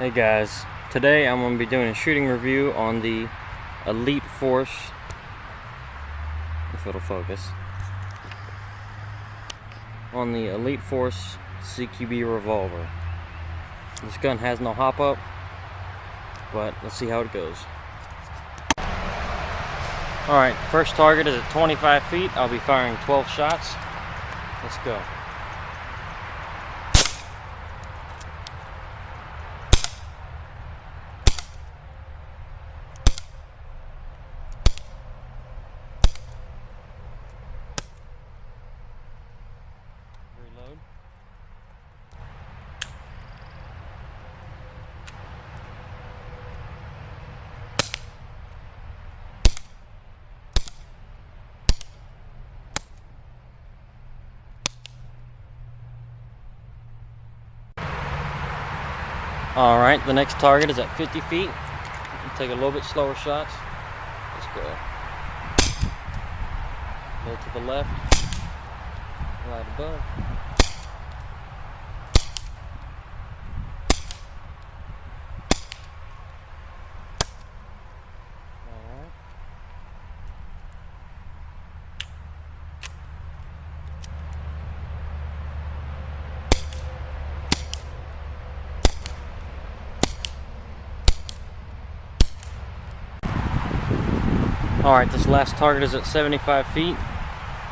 Hey guys, today I'm going to be doing a shooting review on the EliteForce, if it'll focus, on the EliteForce CQB Revolver. This gun has no hop up, but let's see how it goes. Alright, first target is at 25 feet. I'll be firing 12 shots. Let's go. Reload. Alright, the next target is at 50 feet. Take a little bit slower shots. Let's go. A little to the left, right above. Alright. Alright, this last target is at 75 feet.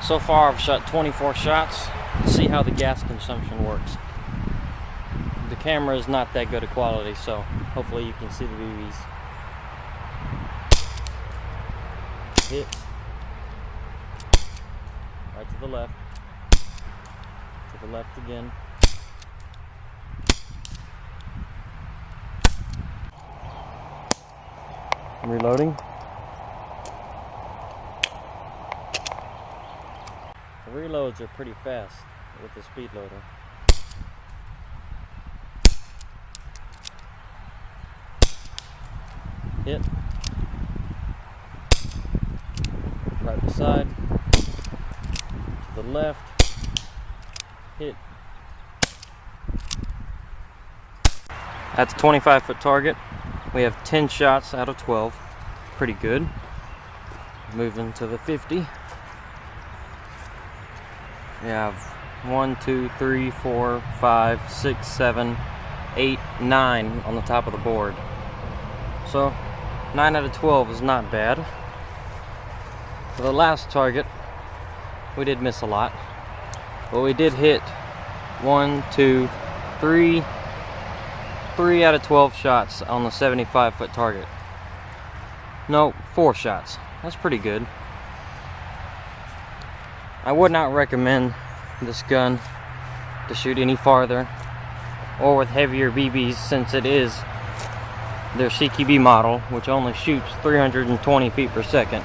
So far I've shot 24 shots. Let's see how the gas consumption works. The camera is not that good a quality, so hopefully you can see the BBs. Hit. Right to the left. To the left again. I'm reloading. The reloads are pretty fast with the speed loader. Hit. Right beside. To the left. Hit. That's a 25-foot target. We have 10 shots out of 12. Pretty good. Moving to the 50. We have 1, 2, 3, 4, 5, 6, 7, 8, 9 on the top of the board. So 9 out of 12 is not bad. For the last target, we did miss a lot, but we did hit 1, 2, 3 out of 12 shots on the 75-foot target. No, 4 shots. That's pretty good. I would not recommend this gun to shoot any farther or with heavier BBs, since it is their CQB model, which only shoots 320 feet per second.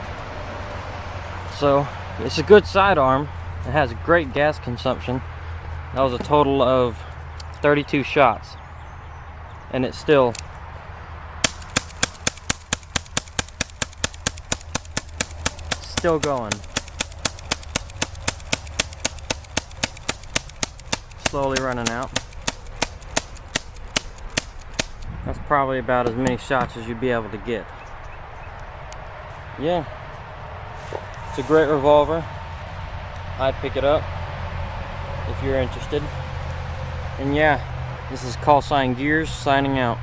So it's a good sidearm. It has great gas consumption. That was a total of 32 shots, and it's still going. Slowly running out. That's probably about as many shots as you'd be able to get. Yeah, it's a great revolver. I'd pick it up if you're interested. And yeah, this is Call Sign Gears signing out.